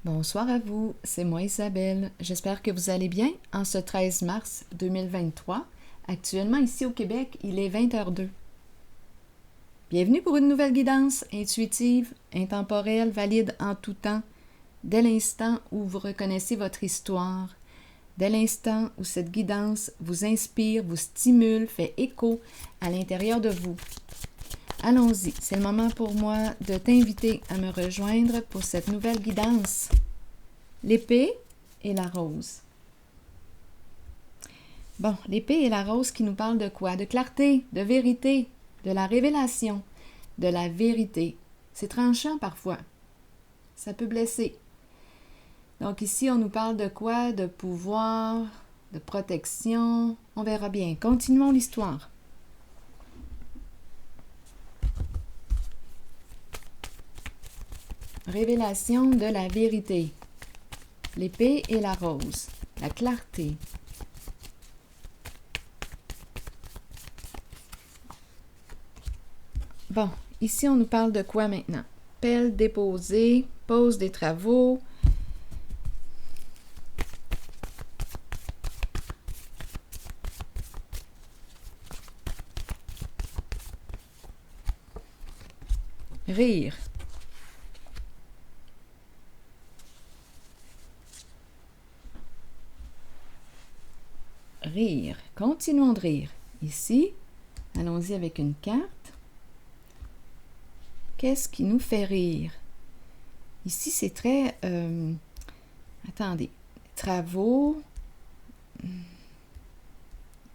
Bonsoir à vous, c'est moi Isabelle. J'espère que vous allez bien en ce 13 mars 2023. Actuellement, ici au Québec, il est 20h02. Bienvenue pour une nouvelle guidance intuitive, intemporelle, valide en tout temps, dès l'instant où vous reconnaissez votre histoire, dès l'instant où cette guidance vous inspire, vous stimule, fait écho à l'intérieur de vous. Allons-y, c'est le moment pour moi de t'inviter à me rejoindre pour cette nouvelle guidance. L'épée et la rose. Bon, l'épée et la rose qui nous parlent de quoi? De clarté, de vérité, de la révélation, de la vérité. C'est tranchant parfois. Ça peut blesser. Donc ici, on nous parle de quoi? De pouvoir, de protection. On verra bien. Continuons l'histoire. Révélation de la vérité. L'épée et la rose. La clarté. Bon, ici, on nous parle de quoi maintenant? Pelle déposée, pause des travaux. Rire. Rire. Continuons de rire. Ici, allons-y avec une carte. Qu'est-ce qui nous fait rire? Ici, c'est très... attendez. Travaux.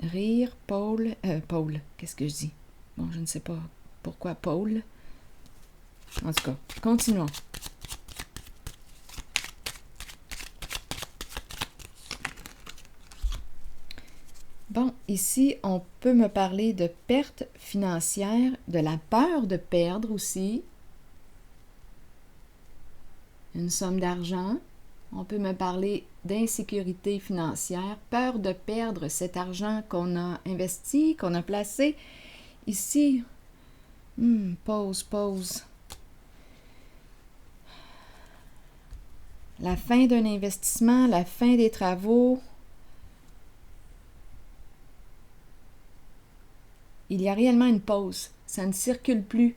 Rire. Paul. Paul. Qu'est-ce que je dis? Bon, je ne sais pas pourquoi Paul. En tout cas, continuons. Bon, ici, on peut me parler de perte financière, de la peur de perdre aussi une somme d'argent. On peut me parler d'insécurité financière, peur de perdre cet argent qu'on a investi, qu'on a placé. Ici, pause. La fin d'un investissement, la fin des travaux. Il y a réellement une pause. Ça ne circule plus.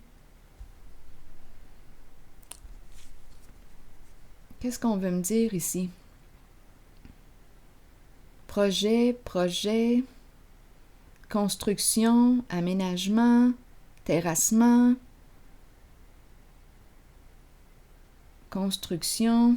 Qu'est-ce qu'on veut me dire ici? Projet, construction, aménagement, terrassement, construction.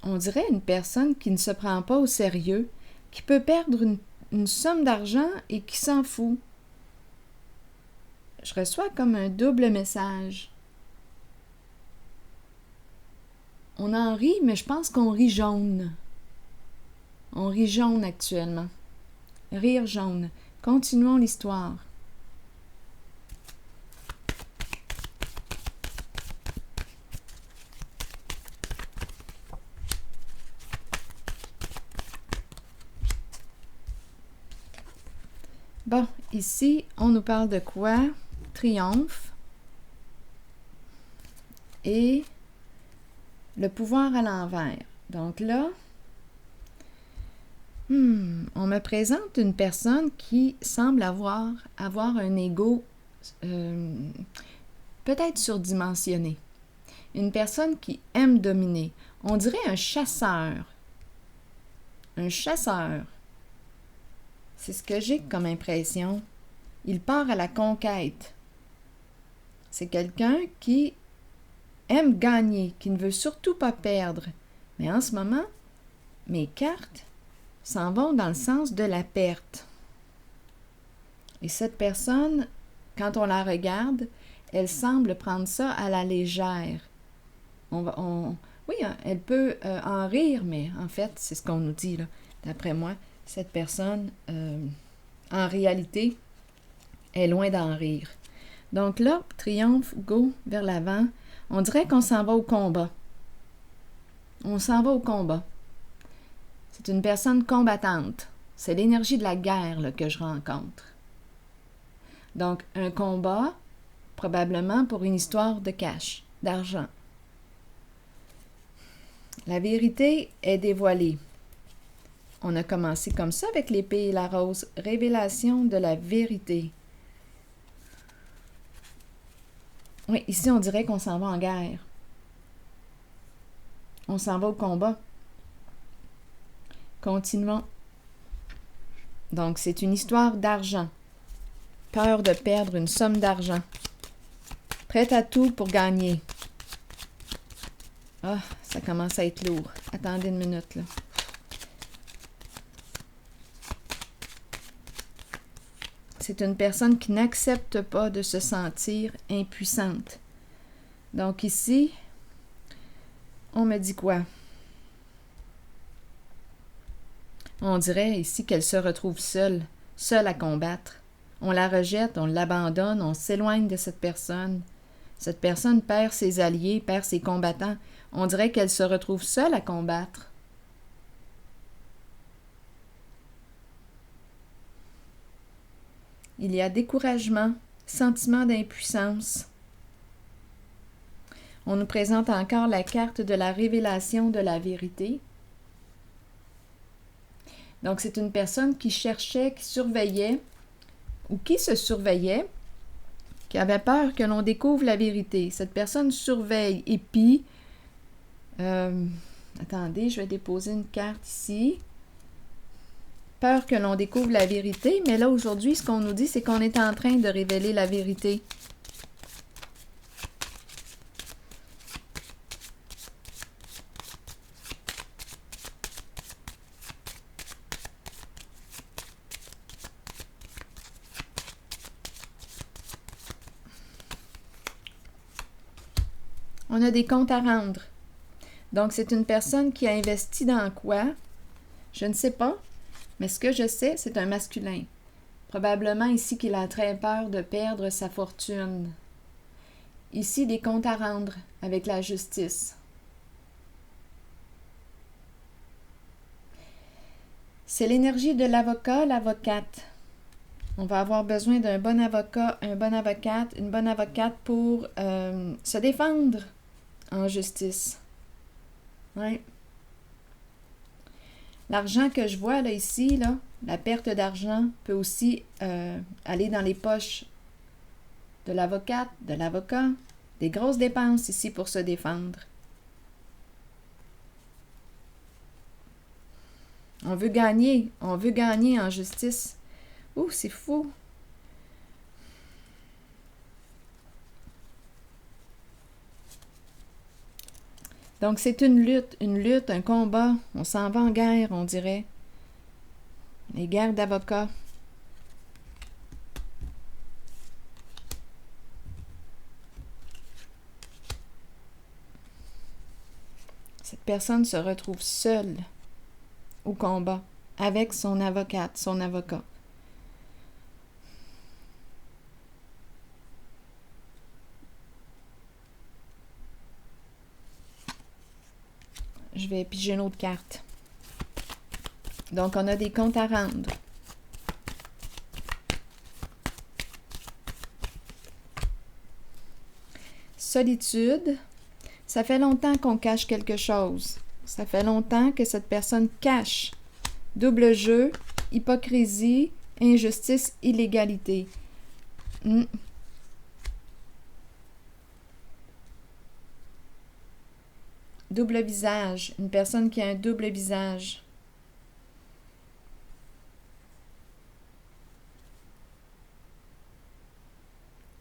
On dirait une personne qui ne se prend pas au sérieux, qui peut perdre une somme d'argent et qui s'en fout. Je reçois comme un double message. On en rit, mais je pense qu'on rit jaune. On rit jaune actuellement. Rire jaune. Continuons l'histoire. Bon, ici, on nous parle de quoi? Triomphe et le pouvoir à l'envers. Donc là, on me présente une personne qui semble avoir un ego peut-être surdimensionné. Une personne qui aime dominer. On dirait un chasseur. Un chasseur. C'est ce que j'ai comme impression. Il part à la conquête. C'est quelqu'un qui aime gagner, qui ne veut surtout pas perdre. Mais en ce moment, mes cartes s'en vont dans le sens de la perte. Et cette personne, quand on la regarde, elle semble prendre ça à la légère. Oui, elle peut en rire, mais en fait, c'est ce qu'on nous dit, là. D'après moi, cette personne, en réalité, est loin d'en rire. Donc là, triomphe, go, vers l'avant. On dirait qu'on s'en va au combat. On s'en va au combat. C'est une personne combattante. C'est l'énergie de la guerre là, que je rencontre. Donc, un combat, probablement pour une histoire de cash, d'argent. La vérité est dévoilée. On a commencé comme ça avec l'épée et la rose. Révélation de la vérité. Oui, ici, on dirait qu'on s'en va en guerre. On s'en va au combat. Continuons. Donc, c'est une histoire d'argent. Peur de perdre une somme d'argent. Prête à tout pour gagner. Ah, ça commence à être lourd. Attendez une minute, là. C'est une personne qui n'accepte pas de se sentir impuissante. Donc ici, on me dit quoi? On dirait ici qu'elle se retrouve seule, seule à combattre. On la rejette, on l'abandonne, on s'éloigne de cette personne. Cette personne perd ses alliés, perd ses combattants. On dirait qu'elle se retrouve seule à combattre. Il y a découragement, sentiment d'impuissance. On nous présente encore la carte de la révélation de la vérité. Donc, c'est une personne qui cherchait, qui surveillait, ou qui se surveillait, qui avait peur que l'on découvre la vérité. Cette personne surveille, épie. Attendez, je vais déposer une carte ici. Peur que l'on découvre la vérité, mais là, aujourd'hui, ce qu'on nous dit, c'est qu'on est en train de révéler la vérité. On a des comptes à rendre. Donc, c'est une personne qui a investi dans quoi? Je ne sais pas, mais ce que je sais, c'est un masculin. Probablement ici qu'il a très peur de perdre sa fortune. Ici, des comptes à rendre avec la justice. C'est l'énergie de l'avocat, l'avocate. On va avoir besoin d'un bon avocat, une bonne avocate pour se défendre en justice. Oui. L'argent que je vois là ici, là, la perte d'argent peut aussi aller dans les poches de l'avocate, de l'avocat. Des grosses dépenses ici pour se défendre. On veut gagner en justice. Ouh, c'est fou. Donc, c'est une lutte, un combat. On s'en va en guerre, on dirait. Les guerres d'avocats. Cette personne se retrouve seule au combat avec son avocate, son avocat. Je vais piger une autre carte. Donc, on a des comptes à rendre. Solitude. Ça fait longtemps qu'on cache quelque chose. Ça fait longtemps que cette personne cache. Double jeu, hypocrisie, injustice, illégalité. Double visage. Une personne qui a un double visage.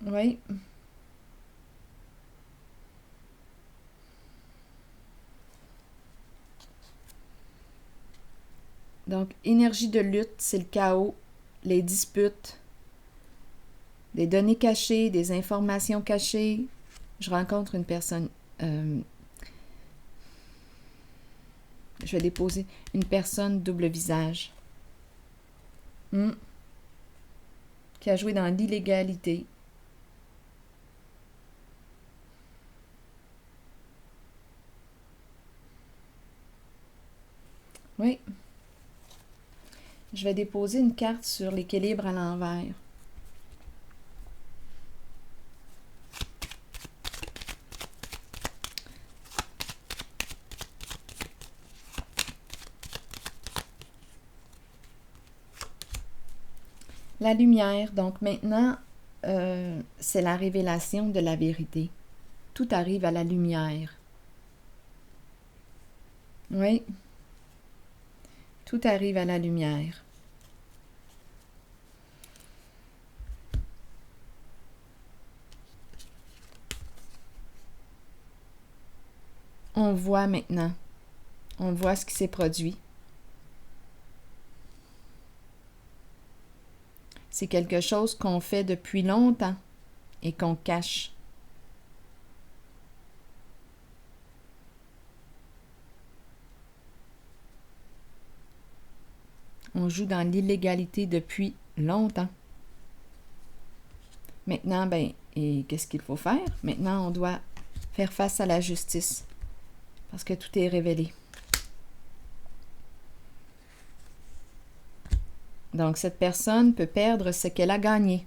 Oui. Donc, énergie de lutte, c'est le chaos, les disputes, des données cachées, des informations cachées. Je rencontre une personne... je vais déposer une personne double visage. Qui a joué dans l'illégalité. Oui. Je vais déposer une carte sur l'équilibre à l'envers. La lumière, donc maintenant, c'est la révélation de la vérité. Tout arrive à la lumière. Oui, tout arrive à la lumière. On voit maintenant. On voit ce qui s'est produit. C'est quelque chose qu'on fait depuis longtemps et qu'on cache. On joue dans l'illégalité depuis longtemps. Maintenant, ben, et qu'est-ce qu'il faut faire? Maintenant, on doit faire face à la justice parce que tout est révélé. Donc, cette personne peut perdre ce qu'elle a gagné.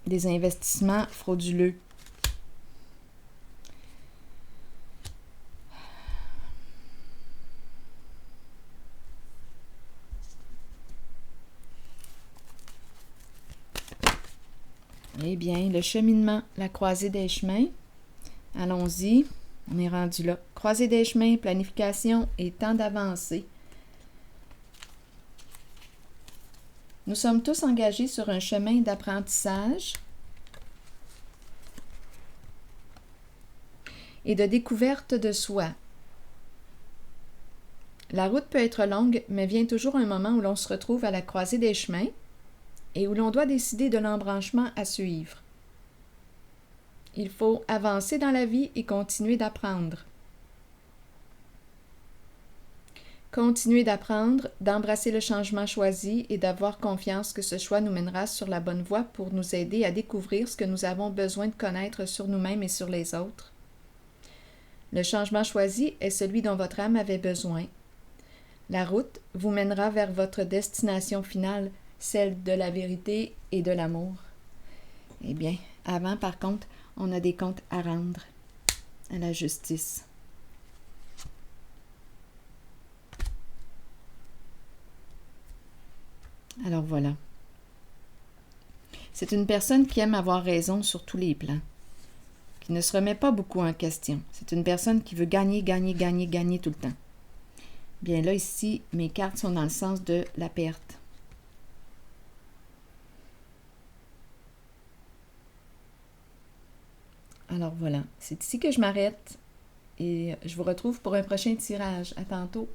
Des investissements frauduleux. Eh bien, le cheminement, la croisée des chemins. Allons-y, on est rendu là. Croisée des chemins, planification et temps d'avancée. Nous sommes tous engagés sur un chemin d'apprentissage et de découverte de soi. La route peut être longue, mais vient toujours un moment où l'on se retrouve à la croisée des chemins et où l'on doit décider de l'embranchement à suivre. Il faut avancer dans la vie et continuer d'apprendre. Continuer d'apprendre, d'embrasser le changement choisi et d'avoir confiance que ce choix nous mènera sur la bonne voie pour nous aider à découvrir ce que nous avons besoin de connaître sur nous-mêmes et sur les autres. Le changement choisi est celui dont votre âme avait besoin. La route vous mènera vers votre destination finale, celle de la vérité et de l'amour. Eh bien, avant, par contre, on a des comptes à rendre à la justice. Alors voilà. C'est une personne qui aime avoir raison sur tous les plans, qui ne se remet pas beaucoup en question. C'est une personne qui veut gagner, gagner, gagner, gagner tout le temps. Bien là, ici, mes cartes sont dans le sens de la perte. Alors voilà, c'est ici que je m'arrête et je vous retrouve pour un prochain tirage. À tantôt.